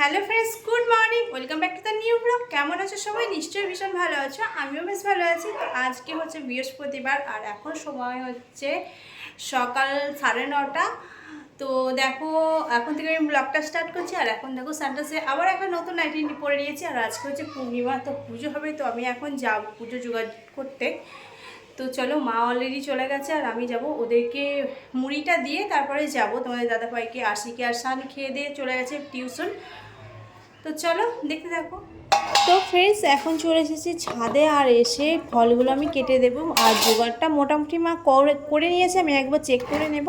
Hello friends, good morning, welcome back to the new blog. কেমন আছো সবাই? নিশ্চয়ই ভীষণ ভালো আছো, আমিও বেশ ভালো আছি। তো আজকে হচ্ছে বৃহস্পতিবার আর এখন সময় হচ্ছে সকাল 9:30। তো দেখো, এখন থেকে আমি ব্লগটা স্টার্ট করছি। আর এখন দেখো সানডে আবার একটা নতুন নাইটি পরে নিয়েছি। আর আজকে হচ্ছে পূর্ণিমা, তো পুজো হবে, তো আমি এখন যাব পুজো জোগাড় করতে। তো চলো, মা অলরেডি চলে গেছে আর আমি যাব ওদেরকে মুড়িটা দিয়ে তারপরে যাব তোমাদের দাদাভাইকে, আশিকে আর শান খেয়ে দিয়ে চলে গেছে টিউশন। তো চলো দেখতে থাকো। তো ফ্রেন্ডস, এখন চলে এসেছি ছাদে আর এসে ফলগুলো আমি কেটে দেবো। আর জোগাড়টা মোটামুটি মা করে নিয়েছে, আমি একবার চেক করে নেব।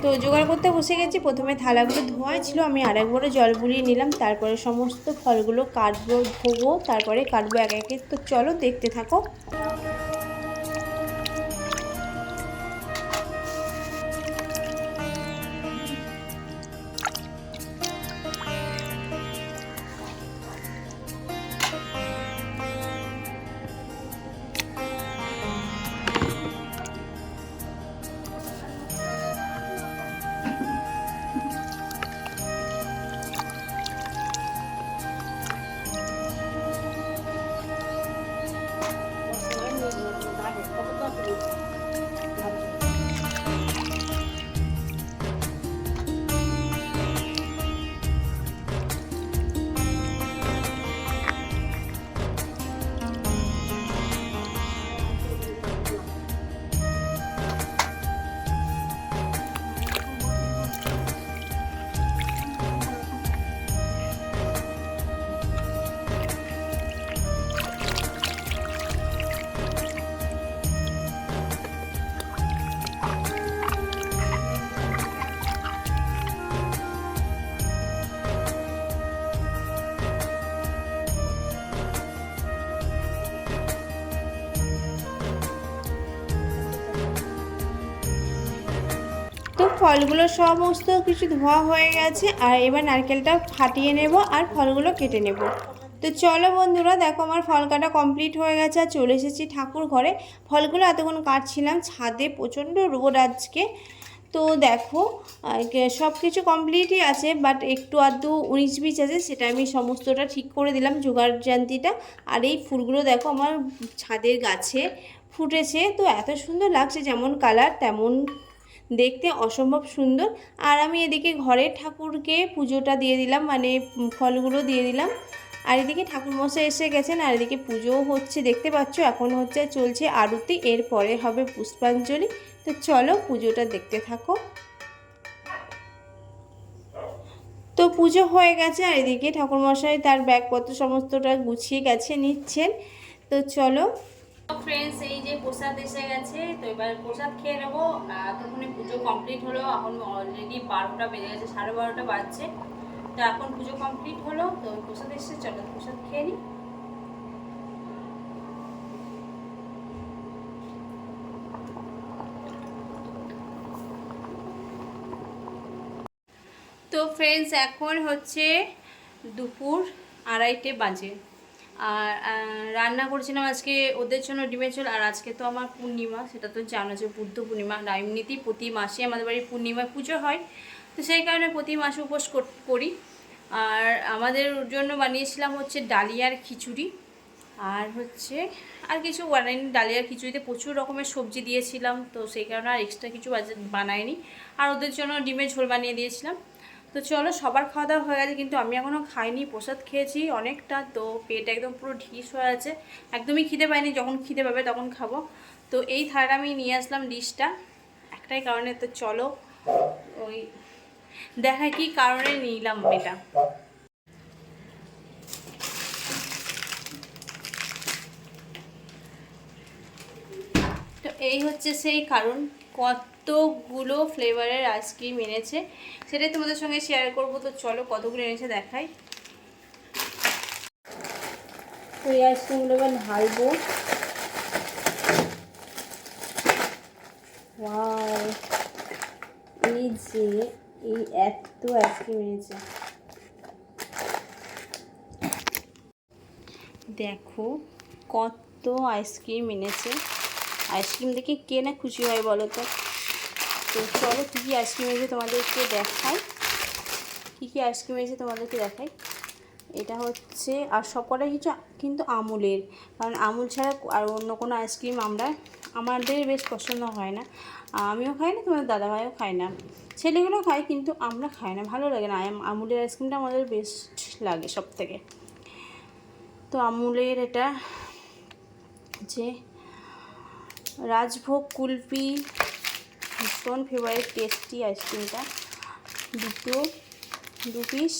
তো জোগাড় করতে বসে গেছি। প্রথমে থালাগুলো ধোয়াই ছিল, আমি আরেকবারও জল বুলিয়ে নিলাম। তারপরে সমস্ত ফলগুলো কাটবো, ধোবো, তারপরে কাটবো এক একে। তো চলো দেখতে থাকো। তো ফলগুলো সমস্ত কিছু ধোয়া হয়ে গেছে, আর এবার নারকেলটা ফাটিয়ে নেব আর ফলগুলো কেটে নেব। তো চলো বন্ধুরা, দেখো আমার ফল কাটা কমপ্লিট হয়ে গেছে আর চলে এসেছি ঠাকুর ঘরে। ফলগুলো এতক্ষণ কাটছিলাম, ছাদে প্রচণ্ড রোদ আজকে। তো দেখো, সব কিছু কমপ্লিটই আছে, বাট একটু আধটু 19-20 আছে, সেটা আমি সমস্তটা ঠিক করে দিলাম, জোগাড় জান্তিটা। আর এই ফুলগুলো দেখো আমার ছাদের গাছে ফুটেছে, তো এত সুন্দর লাগছে, যেমন কালার তেমন দেখতে, অসম্ভব সুন্দর। আর আমি এদিকে ঘরের ঠাকুরকে পুজোটা দিয়ে দিলাম, মানে ফলগুলো দিয়ে দিলাম। আর এদিকে ঠাকুরমশাই এসে গেছেন, আর এদিকে পুজোও হচ্ছে, দেখতে পাচ্ছ। এখন হচ্ছে চলছে আরতি, এরপরে হবে পুষ্পাঞ্জলি। তো চলো পুজোটা দেখতে থাকো। তো পুজো হয়ে গেছে, আর এদিকে ঠাকুরমশাই তার ব্যাগপত্র সমস্তটা গুছিয়ে গেছে, নিচ্ছেন। তো চলো ফ্রেন্ডস, এই যে প্রসাদ এসে গেছে, তো এবার প্রসাদ খেয়ে নেবো। তখনই পুজো কমপ্লিট হলো, এখন অলরেডি 12টা বেজে গেছে, 12:30 বাজছে। তো এখন পুজো কমপ্লিট হলো, তো প্রসাদ এসে চলো প্রসাদ খেয়ে নিই। তো ফ্রেন্ডস, এখন হচ্ছে দুপুর 2:30 বাজে। আর রান্না করেছিলাম আজকে ওদের জন্য ডিমের ঝোল। আর আজকে তো আমার পূর্ণিমা, সেটা তো জানো যে বুদ্ধ পূর্ণিমা। আর এমনিতেই প্রতি মাসে আমাদের বাড়ি পূর্ণিমায় পুজো হয়, তো সেই কারণে প্রতি মাসে উপোস করি। আর আমাদের জন্য বানিয়েছিলাম হচ্ছে ডালিয়ার খিচুড়ি, আর হচ্ছে আর কিছু বানাইনি। ডালিয়ার খিচুড়িতে প্রচুর রকমের সবজি দিয়েছিলাম, তো সেই কারণে আর এক্সট্রা কিছু বানাইনি। আর ওদের জন্য ডিমের ঝোল বানিয়ে দিয়েছিলাম। তো চলো, সবার খাওয়া দাওয়া হয়ে গেছে, কিন্তু আমি এখনও খাইনি। প্রসাদ খেয়েছি অনেকটা, তো পেট একদম পুরো ঢিস হয়ে আছে, একদমই খিদে পাইনি। যখন খিদে পাবে তখন খাবো। তো এই থালাটা আমি নিয়ে আসলাম, ডিশটা একটাই কারণে। তো চলো ওই দেখা কি কারণে নিলাম এটা। তো এই হচ্ছে সেই কারণ, কতগুলো ফ্লেভারের আইসক্রিম এনেছে সেটাই তোমাদের সঙ্গে শেয়ার করব। তো চলো কতগুলো এনেছে দেখাই। তো এই আইসক্রিমগুলো এবার ঢালবো। ওয়াও, এই যে এই এত আইসক্রিম এনেছে, দেখো কত আইসক্রিম এনেছে। আইসক্রিম দেখে কে না খুশি হয় বলো তো। তো চলো কী কী আইসক্রিম এনেছে তোমাদেরকে দেখাই, কী কী আইসক্রিম এনেছে তোমাদেরকে দেখাই। এটা হচ্ছে, আর সবকটাই কিছু কিন্তু আমুলের, কারণ আমুল ছাড়া আর অন্য কোনো আইসক্রিম আমাদের বেশ পছন্দ হয় না। আমিও খাই না, তোমাদের দাদাভাইও খায় না, ছেলেগুলো খায় কিন্তু আমরা খাই না, ভালো লাগে না। আমুলের আইসক্রিমটা আমাদের বেস্ট লাগে সব থেকে। তো আমুলের এটা যে রাজভোগ কুলফি, ভীষণ ফেভারিট, টেস্টি আইসক্রিমটা, দু পিস।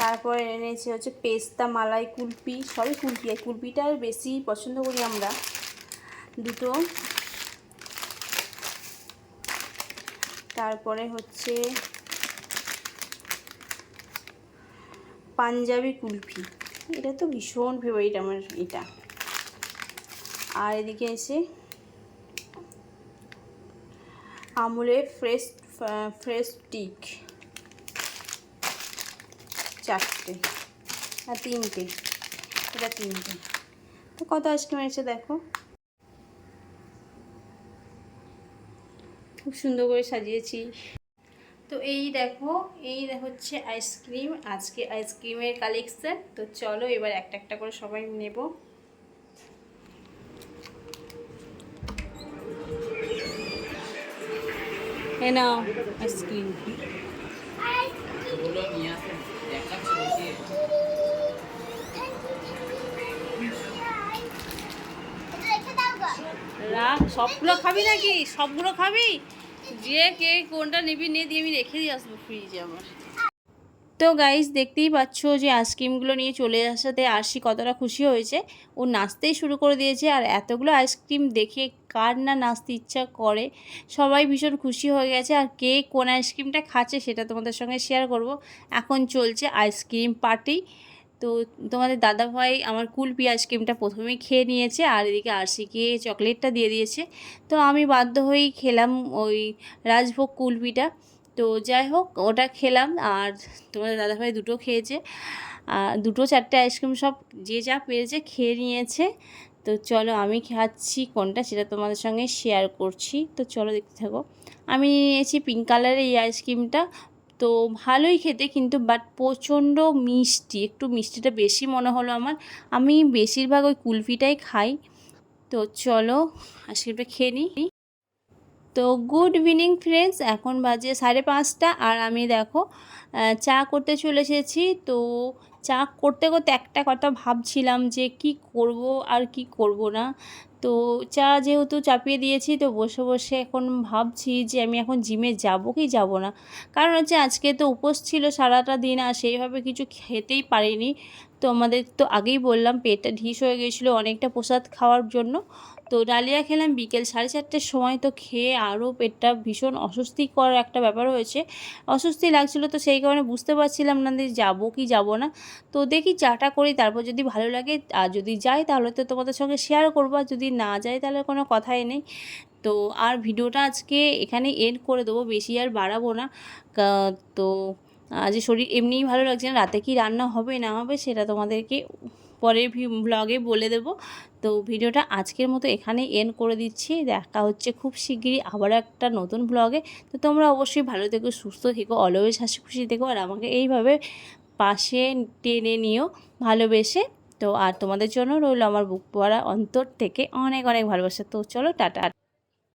তারপরে এনেছে হচ্ছে পেস্তা মালাই কুলফি, সবই কুলফি, আর কুলফিটা বেশি পছন্দ করি আমরা, দুটো। তারপরে হচ্ছে পাঞ্জাবি কুলফি, এটা তো ভীষণ ফেভারিট আমার এটা। আর এদিকে এসে আমুলের ফ্রেশ স্টিক, 4টে আর 3টে, এটা 3টে। তো কত আইসক্রিম এসে দেখো, খুব সুন্দর করে সাজিয়েছি। তো এই দেখো হচ্ছে আইসক্রিম, আজকে আইসক্রিমের কালেকশন। তো চলো এবার একটা একটা করে সবাই নেব। এ নাও আইসক্রিম। রাখ, সবগুলো খাবি নাকি? সবগুলো খাবি? যে কে কোনটা নিবি নিয়ে দিয়ে আমি রেখে দিয়ে আসবো ফ্রিজে আমার। তো গাইস দেখতেই পাচ্ছ যে আইসক্রিমগুলো নিয়ে চলে আসাতে আরশি কতটা খুশি হয়েছে, ও নাচতেই শুরু করে দিয়েছে। আর এতগুলো আইসক্রিম দেখে কার না নাচতে ইচ্ছা করে, সবাই ভীষণ খুশি হয়ে গেছে। আর কে কোন আইসক্রিমটা খাচ্ছে সেটা তোমাদের সঙ্গে শেয়ার করব। এখন চলছে আইসক্রিম পার্টি। তো তোমাদের দাদাভাই আমার কুলফি আইসক্রিমটা প্রথমেই খেয়ে নিয়েছে, আর এদিকে আরশিকে চকলেটটা দিয়ে দিয়েছে। তো আমি বাধ্য হয়েই খেলাম ওই রাজভোগ কুলফিটা। তো যাই হোক, ওটা খেলাম, আর তোমাদের দাদাভাই দুটো খেয়েছে, আর 2-4টে আইসক্রিম সব যে যা পেরেছে খেয়ে নিয়েছে। তো চলো আমি খাচ্ছি কোনটা সেটা তোমাদের সঙ্গে শেয়ার করছি। তো চলো দেখতে থাকো। আমি নিয়েছি পিঙ্ক কালারের এই আইসক্রিমটা। তো ভালোই খেতে, কিন্তু বাট প্রচণ্ড মিষ্টি, একটু মিষ্টিটা বেশি মনে হলো আমার। আমি বেশিরভাগ ওই কুলফিটাই খাই। তো চলো আইসক্রিমটা খেয়ে নিই। তো গুড ইভিনিং ফ্রেন্ডস, এখন বাজে 5:30, আর আমি দেখো চা করতে চলে এসেছি। তো চা করতে করতে একটা কথা ভাবছিলাম যে কি করব আর কি করব না। তো চা যেহেতু চাপিয়ে দিয়েছি, তো বসে বসে এখন ভাবছি যে আমি এখন জিমে যাব কি যাব না। কারণ হচ্ছে আজকে তো উপোস ছিল সারাটা দিন, আর সেইভাবে কিছু খেতেই পারিনি। তো আমাদের তো আগেই বললাম পেটটা ঢিস হয়ে গিয়েছিলো অনেকটা প্রসাদ খাওয়ার জন্য। তো ডালিয়া খেলাম বিকেল 4:30-র সময়। তো খেয়ে আরও পেটটা ভীষণ অস্বস্তিকর একটা ব্যাপার হয়েছে, অস্বস্তি লাগছিলো। তো সেই কারণে বুঝতে পারছিলাম না যে যাবো কি যাব না। তো দেখি চাটা করি, তারপর যদি ভালো লাগে আর যদি যাই তাহলে তো তোমাদের সঙ্গে শেয়ার করবো, আর যদি না যাই তাহলে কোনো কথাই নেই। তো আর ভিডিওটা আজকে এখানে এন্ড করে দেবো, বেশি আর বাড়াবো না। তো আজ শরীর এমনিই ভালো লাগছে না, রাতে কি রান্না হবে না হবে সেটা তোমাদেরকে পরের ব্লগে বলে দেব। তো ভিডিওটা আজকের মতো এখানে এন্ড করে দিচ্ছি, দেখা হচ্ছে খুব শিগগিরই আবার একটা নতুন ব্লগে। তো তোমরা অবশ্যই ভালো থেকো, সুস্থ থেকো, অলওয়েজ হাসি খুশি থেকো, আর আমাকে এইভাবে পাশে টেনে নিও ভালোবেসে। তো আর তোমাদের জন্য রইল আমার বুক পড়া অন্তর থেকে অনেক অনেক ভালোবাসা। তো চলো টাটা।